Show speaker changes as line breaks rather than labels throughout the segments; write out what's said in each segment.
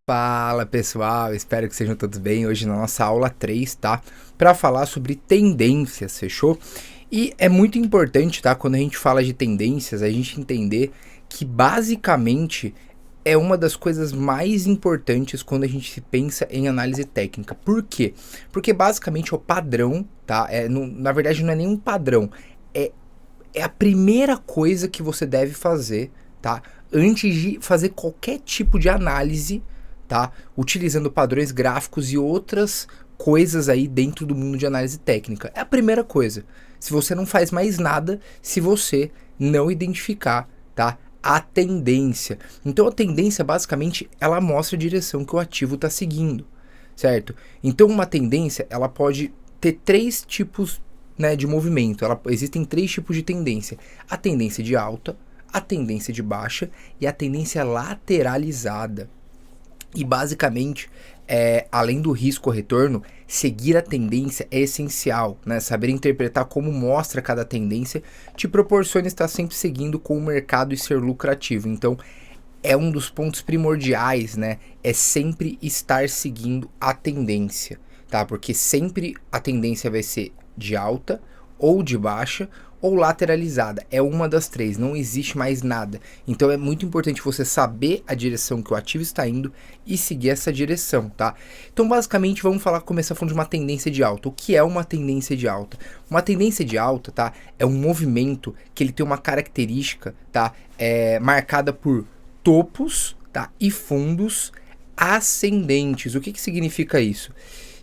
Fala pessoal, espero que sejam todos bem. Hoje na nossa aula 3, tá? Para falar sobre tendências, fechou? E é muito importante, tá? Quando a gente fala de tendências, a gente entender que basicamente é uma das coisas mais importantes quando a gente pensa em análise técnica. Por quê? Porque basicamente é o padrão, tá? Na verdade não é nenhum padrão, é, é a primeira coisa que você deve fazer, tá? Antes de fazer qualquer tipo de análise, tá? Utilizando padrões gráficos e outras coisas aí dentro do mundo de análise técnica. É a primeira coisa. Se você não faz mais nada, se você não identificar, tá? A tendência. Então a tendência basicamente ela mostra a direção que o ativo está seguindo, certo? Então uma tendência ela pode ter três tipos, né, de movimento. Existem três tipos de tendência: a tendência de alta, a tendência de baixa e a tendência lateralizada. E basicamente, além do risco-retorno, seguir a tendência é essencial, né? Saber interpretar como mostra cada tendência te proporciona estar sempre seguindo com o mercado e ser lucrativo. Então, é um dos pontos primordiais, né? É sempre estar seguindo a tendência, tá? Porque sempre a tendência vai ser de alta ou de baixa ou lateralizada. É uma das três, não existe mais nada. Então é muito importante você saber a direção que o ativo está indo e seguir essa direção, tá? Então basicamente vamos começar falando de uma tendência de alta. O que é uma tendência de alta? Uma tendência de alta, tá? É um movimento que ele tem uma característica, tá? Marcada por topos, tá? E fundos ascendentes. O que significa isso?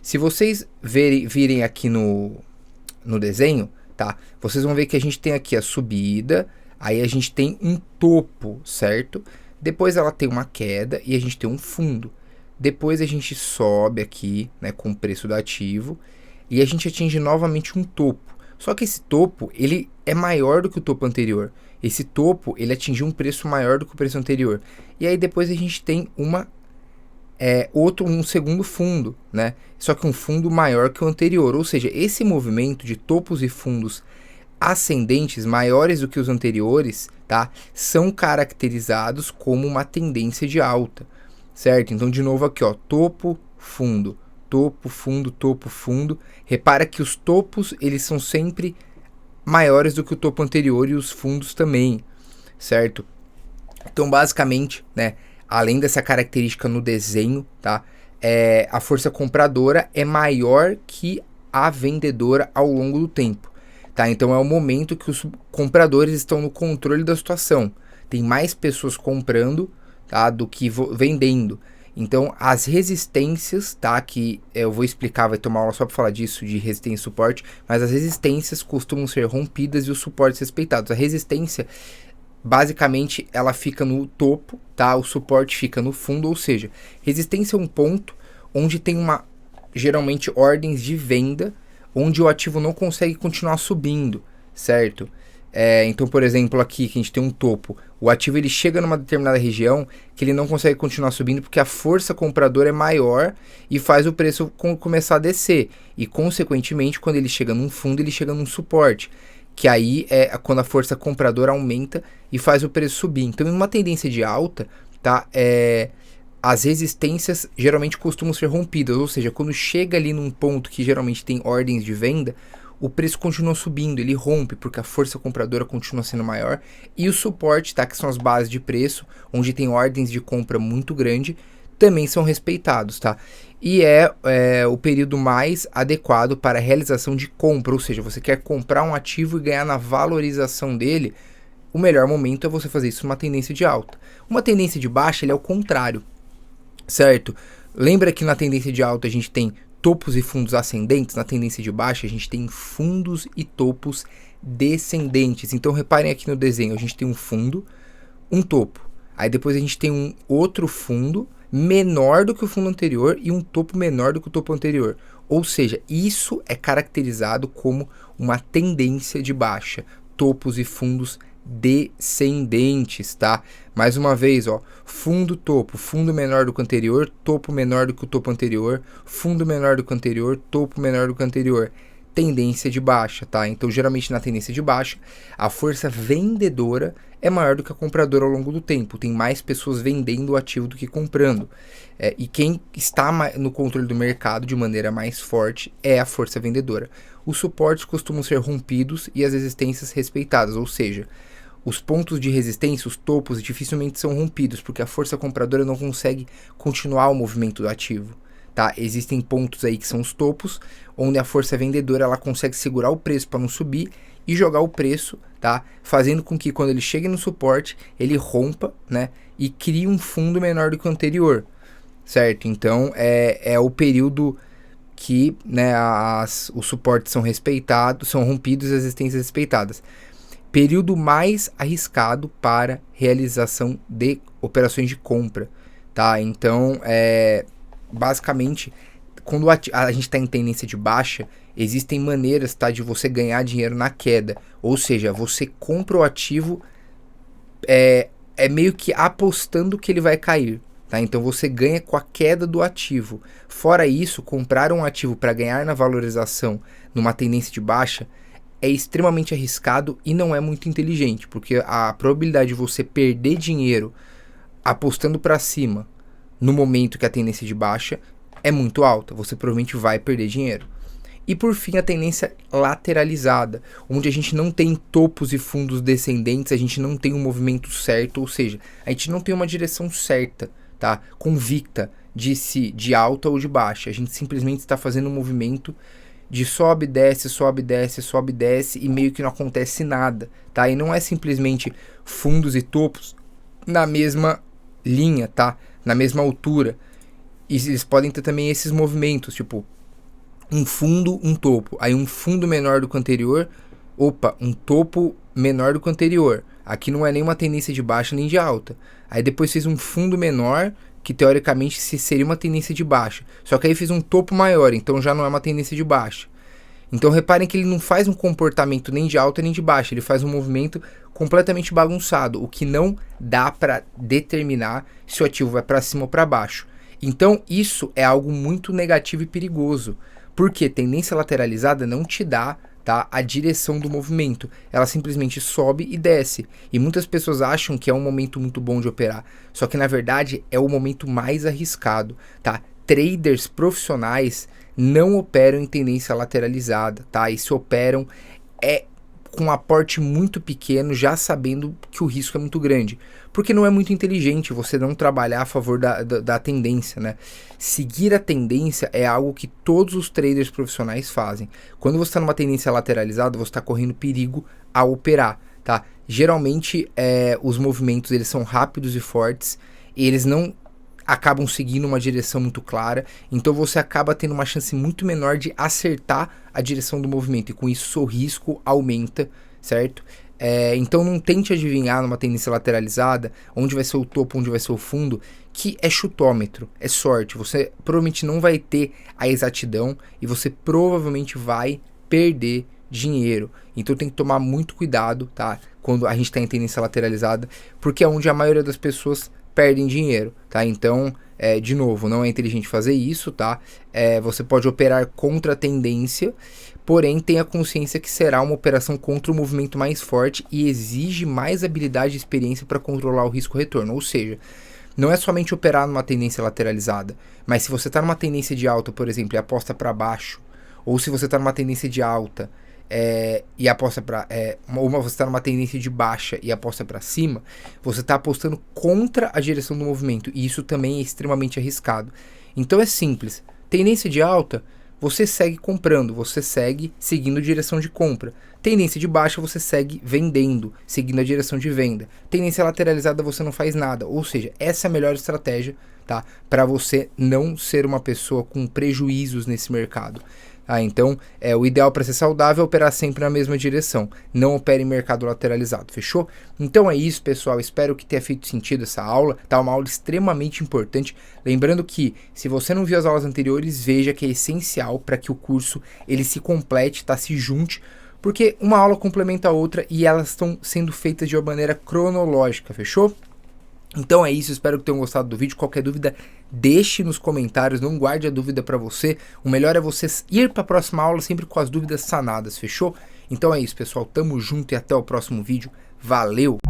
Se vocês virem aqui no desenho, tá? Vocês vão ver que a gente tem aqui a subida, aí a gente tem um topo, certo? Depois ela tem uma queda e a gente tem um fundo. Depois a gente sobe aqui, né, com o preço do ativo e a gente atinge novamente um topo. Só que esse topo, ele é maior do que o topo anterior. Esse topo, ele atingiu um preço maior do que o preço anterior. E aí depois a gente tem um segundo fundo, né? Só que um fundo maior que o anterior, ou seja, esse movimento de topos e fundos ascendentes maiores do que os anteriores, tá? São caracterizados como uma tendência de alta, certo? Então, de novo aqui, ó, topo, fundo, topo, fundo, topo, fundo. Repara que os topos, eles são sempre maiores do que o topo anterior e os fundos também, certo? Então, basicamente, né, além dessa característica no desenho, tá? A força compradora é maior que a vendedora ao longo do tempo, tá? Então é o momento que os compradores estão no controle da situação. Tem mais pessoas comprando, tá, do que vendendo. Então as resistências, tá, que eu vou explicar, vai tomar aula só para falar disso, de resistência e suporte, mas as resistências costumam ser rompidas e os suportes respeitados. A resistência basicamente ela fica no topo, tá? O suporte fica no fundo, ou seja, resistência é um ponto onde tem geralmente ordens de venda, onde o ativo não consegue continuar subindo, certo? Então, por exemplo, aqui que a gente tem um topo, o ativo ele chega numa determinada região que ele não consegue continuar subindo porque a força compradora é maior e faz o preço começar a descer. E, consequentemente, quando ele chega num fundo, ele chega num suporte, que aí é quando a força compradora aumenta e faz o preço subir. Então, em uma tendência de alta, tá? As resistências geralmente costumam ser rompidas, ou seja, quando chega ali num ponto que geralmente tem ordens de venda, o preço continua subindo, ele rompe, porque a força compradora continua sendo maior, e o suporte, tá, que são as bases de preço, onde tem ordens de compra muito grande, também são respeitados, tá? E o período mais adequado para a realização de compra, ou seja, você quer comprar um ativo e ganhar na valorização dele, o melhor momento é você fazer isso numa tendência de alta. Uma tendência de baixa, ele é o contrário, certo? Lembra que na tendência de alta a gente tem topos e fundos ascendentes, na tendência de baixa a gente tem fundos e topos descendentes. Então reparem aqui no desenho, a gente tem um fundo, um topo, aí depois a gente tem um outro fundo menor do que o fundo anterior e um topo menor do que o topo anterior. Ou seja, isso é caracterizado como uma tendência de baixa, topos e fundos descendentes, tá? Mais uma vez, ó, fundo, topo, fundo menor do que o anterior, topo menor do que o topo anterior, fundo menor do que o anterior, topo menor do que o anterior. tendência de baixa, tá? Então, geralmente na tendência de baixa, a força vendedora é maior do que a compradora ao longo do tempo. Tem mais pessoas vendendo o ativo do que comprando. E quem está no controle do mercado de maneira mais forte é a força vendedora. Os suportes costumam ser rompidos e as resistências respeitadas, ou seja, os pontos de resistência, os topos, dificilmente são rompidos, porque a força compradora não consegue continuar o movimento do ativo. Tá? Existem pontos aí que são os topos, onde a força vendedora ela consegue segurar o preço para não subir e jogar o preço, tá? Fazendo com que quando ele chegue no suporte, ele rompa, né? E crie um fundo menor do que o anterior, certo? Então, é o período que, né, os suportes são respeitados, são rompidos e as resistências respeitadas. Período mais arriscado para realização de operações de compra, tá? Então, basicamente, quando a gente está em tendência de baixa, existem maneiras, tá, de você ganhar dinheiro na queda. Ou seja, você compra o ativo meio que apostando que ele vai cair. Tá? Então você ganha com a queda do ativo. Fora isso, comprar um ativo para ganhar na valorização numa tendência de baixa é extremamente arriscado e não é muito inteligente, porque a probabilidade de você perder dinheiro apostando para cima no momento que a tendência de baixa é muito alta, você provavelmente vai perder dinheiro. E por fim, a tendência lateralizada, onde a gente não tem topos e fundos descendentes, a gente não tem um movimento certo, ou seja, a gente não tem uma direção certa, tá? Convicta de alta ou de baixa. A gente simplesmente está fazendo um movimento de sobe, desce, sobe, desce, sobe, desce e meio que não acontece nada, tá? E não é simplesmente fundos e topos na mesma linha, tá? Na mesma altura. E eles podem ter também esses movimentos, tipo um fundo, um topo. Aí um fundo menor do que o anterior, um topo menor do que o anterior. Aqui não é nem uma tendência de baixa nem de alta. Aí depois fez um fundo menor, que teoricamente seria uma tendência de baixa. Só que aí fez um topo maior, então já não é uma tendência de baixa. Então reparem que ele não faz um comportamento nem de alta nem de baixa, ele faz um movimento completamente bagunçado, o que não dá para determinar se o ativo vai para cima ou para baixo. Então isso é algo muito negativo e perigoso, porque tendência lateralizada não te dá, tá, a direção do movimento, ela simplesmente sobe e desce, e muitas pessoas acham que é um momento muito bom de operar, só que na verdade é o momento mais arriscado, tá? Traders profissionais não operam em tendência lateralizada, tá? E se operam com um aporte muito pequeno, já sabendo que o risco é muito grande. Porque não é muito inteligente você não trabalhar a favor da tendência, né? Seguir a tendência é algo que todos os traders profissionais fazem. Quando você está numa tendência lateralizada, você está correndo perigo a operar, tá? Geralmente, os movimentos eles são rápidos e fortes, e eles não acabam seguindo uma direção muito clara, então você acaba tendo uma chance muito menor de acertar a direção do movimento, e com isso seu risco aumenta, certo? Então não tente adivinhar numa tendência lateralizada onde vai ser o topo, onde vai ser o fundo, que é chutômetro, é sorte. Você provavelmente não vai ter a exatidão e você provavelmente vai perder dinheiro. Então tem que tomar muito cuidado, tá? Quando a gente está em tendência lateralizada, porque é onde a maioria das pessoas perdem dinheiro, tá? Então, de novo, não é inteligente fazer isso, tá? Você pode operar contra a tendência, porém tenha consciência que será uma operação contra o movimento mais forte e exige mais habilidade e experiência para controlar o risco-retorno. Ou seja, não é somente operar numa tendência lateralizada, mas se você está numa tendência de alta, por exemplo, e aposta para baixo, ou se você está numa tendência de alta e aposta para ou você está numa tendência de baixa e aposta para cima, você está apostando contra a direção do movimento, e isso também é extremamente arriscado. Então é simples, tendência de alta, você segue comprando, você segue seguindo a direção de compra. Tendência de baixa, você segue vendendo, seguindo a direção de venda. Tendência lateralizada, você não faz nada. Ou seja, essa é a melhor estratégia, tá? Para você não ser uma pessoa com prejuízos nesse mercado. Então, o ideal para ser saudável é operar sempre na mesma direção. Não opere em mercado lateralizado, fechou? Então é isso, pessoal. Espero que tenha feito sentido essa aula. Tá uma aula extremamente importante. Lembrando que, se você não viu as aulas anteriores, veja que é essencial para que o curso ele se complete, tá? Se junte, porque uma aula complementa a outra e elas estão sendo feitas de uma maneira cronológica, fechou? Então é isso, espero que tenham gostado do vídeo. Qualquer dúvida, deixe nos comentários, não guarde a dúvida para você. O melhor é você ir para a próxima aula sempre com as dúvidas sanadas, fechou? Então é isso, pessoal, tamo junto e até o próximo vídeo. Valeu!